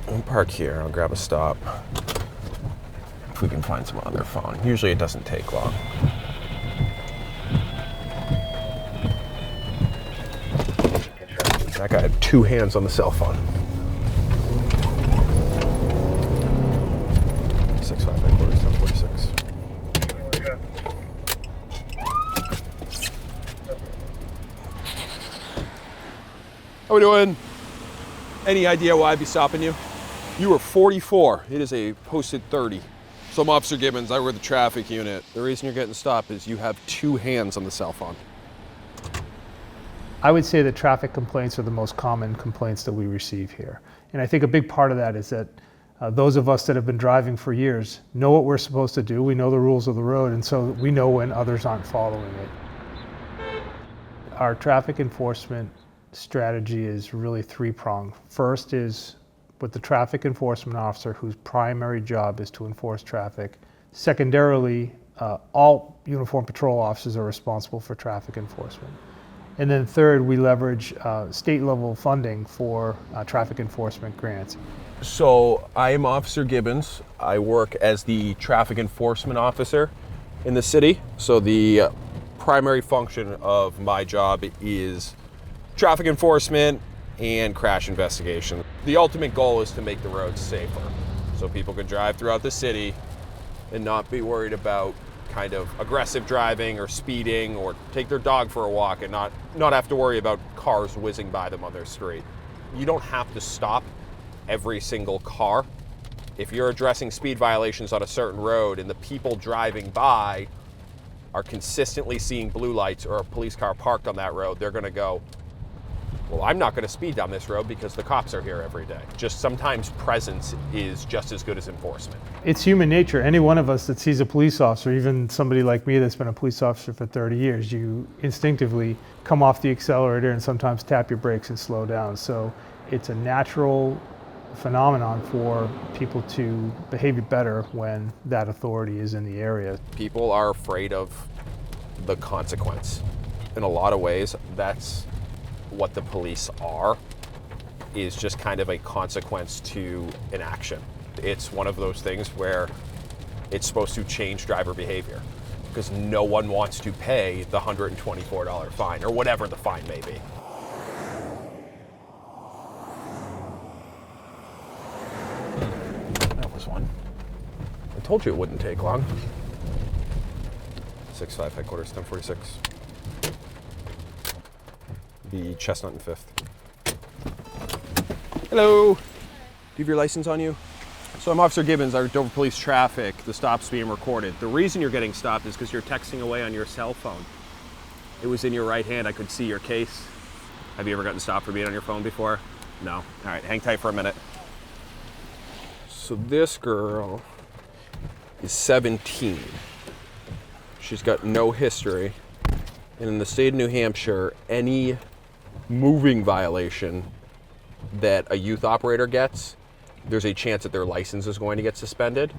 We'll park here. I'll grab a stop. If we can find some on their phone. Usually it doesn't take long. That guy had 2 hands on the cell phone. 6'5", headquarters, 1046. How we doing? Any idea why I'd be stopping you? You were 44. It is a posted 30. So I'm Officer Gibbons. I work the traffic unit. The reason you're getting stopped is you have 2 hands on the cell phone. I would say that traffic complaints are the most common complaints that we receive here. And I think a big part of that is that those of us that have been driving for years know what we're supposed to do. We know the rules of the road, and so we know when others aren't following it. Our traffic enforcement strategy is really 3-pronged. First is with the traffic enforcement officer whose primary job is to enforce traffic. Secondarily, all uniform patrol officers are responsible for traffic enforcement. And then third, we leverage state level funding for traffic enforcement grants. So I'm Officer Gibbons. I work as the traffic enforcement officer in the city. So the primary function of my job is traffic enforcement and crash investigation. The ultimate goal is to make the roads safer so people can drive throughout the city and not be worried about kind of aggressive driving or speeding or take their dog for a walk and not have to worry about cars whizzing by them on their street. You don't have to stop every single car. If you're addressing speed violations on a certain road and the people driving by are consistently seeing blue lights or a police car parked on that road, they're gonna go, well, I'm not going to speed down this road because the cops are here every day. Just sometimes presence is just as good as enforcement. It's human nature. Any one of us that sees a police officer, even somebody like me that's been a police officer for 30 years, you instinctively come off the accelerator and sometimes tap your brakes and slow down. So it's a natural phenomenon for people to behave better when that authority is in the area. People are afraid of the consequence. In a lot of ways, that's what the police are, is just kind of a consequence to an action. It's one of those things where it's supposed to change driver behavior because no one wants to pay the $124 fine or whatever the fine may be. That was one. I told you it wouldn't take long. 6'5", headquarters, 1046. The Chestnut and 5th. Hello. Do you have your license on you? So I'm Officer Gibbons. I work Dover Police Traffic. The stop's being recorded. The reason you're getting stopped is because you're texting away on your cell phone. It was in your right hand. I could see your case. Have you ever gotten stopped for being on your phone before? No. All right, hang tight for a minute. So this girl is 17. She's got no history. And in the state of New Hampshire, any moving violation that a youth operator gets, there's a chance that their license is going to get suspended.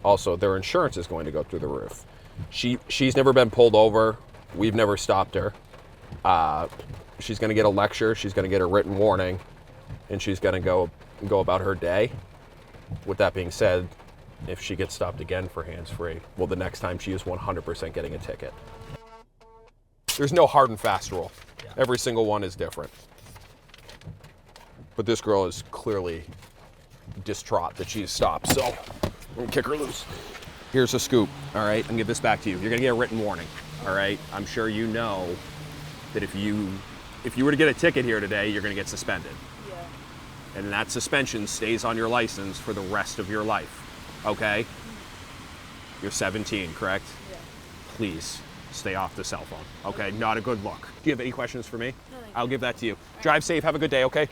Also, their insurance is going to go through the roof. She's never been pulled over. We've never stopped her. She's going to get a lecture. She's going to get a written warning, and she's going to go about her day. With that being said, if she gets stopped again for hands-free, well, the next time she is 100% getting a ticket. There's no hard and fast rule. Every single one is different. But this girl is clearly distraught that she's stopped, so I'm gonna kick her loose. Here's a scoop, all right? I'm gonna give this back to you. You're gonna get a written warning, all right? I'm sure you know that if you were to get a ticket here today, you're gonna get suspended. Yeah. And that suspension stays on your license for the rest of your life, okay? You're 17, correct? Yeah. Please. Stay off the cell phone, okay? Not a good look. Do you have any questions for me? No, I'll give that to you. Drive safe, have a good day, okay?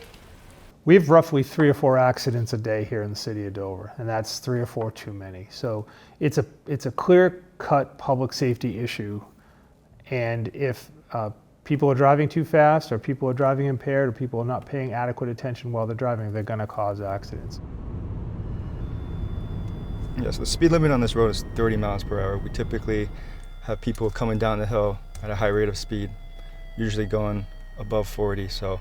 We have roughly 3 or 4 accidents a day here in the city of Dover, and that's 3 or 4 too many. So it's a clear-cut public safety issue, and if people are driving too fast, or people are driving impaired, or people are not paying adequate attention while they're driving, they're gonna cause accidents. Yes, the speed limit on this road is 30 miles per hour. We typically have people coming down the hill at a high rate of speed, usually going above 40. So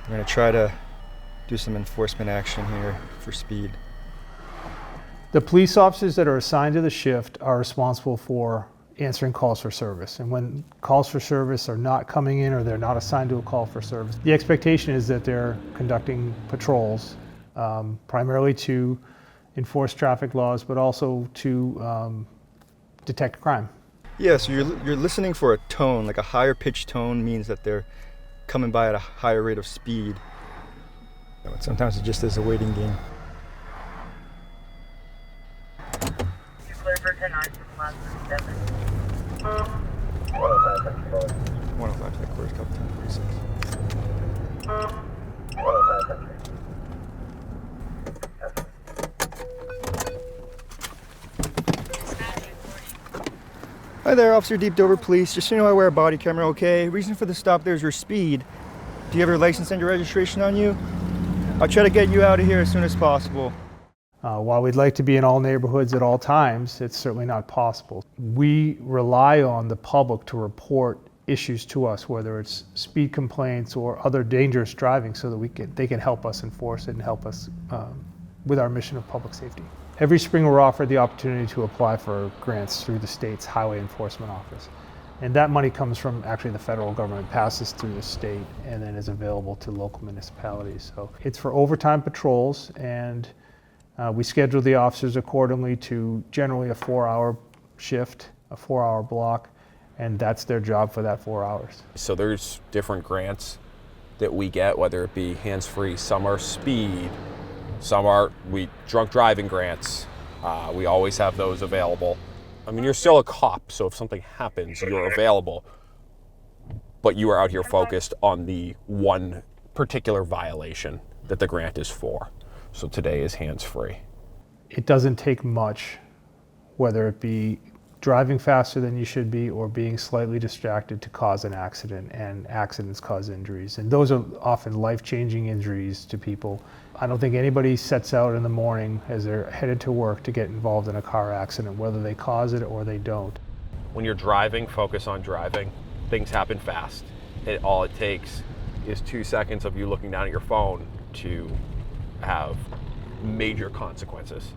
we're going to try to do some enforcement action here for speed. The police officers that are assigned to the shift are responsible for answering calls for service. And when calls for service are not coming in or they're not assigned to a call for service, the expectation is that they're conducting patrols, primarily to enforce traffic laws, but also to detect crime. Yeah, so you're listening for a tone, like a higher pitched tone means that they're coming by at a higher rate of speed. Sometimes it just is a waiting game. You're clear for 10 9 from last 7. 105 headquarters, couple 1036. Hi there, Officer Deep Dover Police. Just so you know, I wear a body camera, okay? Reason for the stop there is your speed. Do you have your license and your registration on you? I'll try to get you out of here as soon as possible. While we'd like to be in all neighborhoods at all times, it's certainly not possible. We rely on the public to report issues to us, whether it's speed complaints or other dangerous driving, so that they can help us enforce it and help us with our mission of public safety. Every spring we're offered the opportunity to apply for grants through the state's Highway Enforcement Office. And that money comes from actually the federal government, passes through the state, and then is available to local municipalities. So it's for overtime patrols, and we schedule the officers accordingly to generally a 4-hour shift, a 4-hour block, and that's their job for that 4 hours. So there's different grants that we get, whether it be hands-free, some are speed, some are drunk driving grants. We always have those available. I mean, you're still a cop, so if something happens, you're available. But you are out here focused on the one particular violation that the grant is for. So today is hands-free. It doesn't take much, whether it be driving faster than you should be or being slightly distracted, to cause an accident, and accidents cause injuries. And those are often life-changing injuries to people. I don't think anybody sets out in the morning as they're headed to work to get involved in a car accident, whether they cause it or they don't. When you're driving, focus on driving. Things happen fast. All it takes is 2 seconds of you looking down at your phone to have major consequences.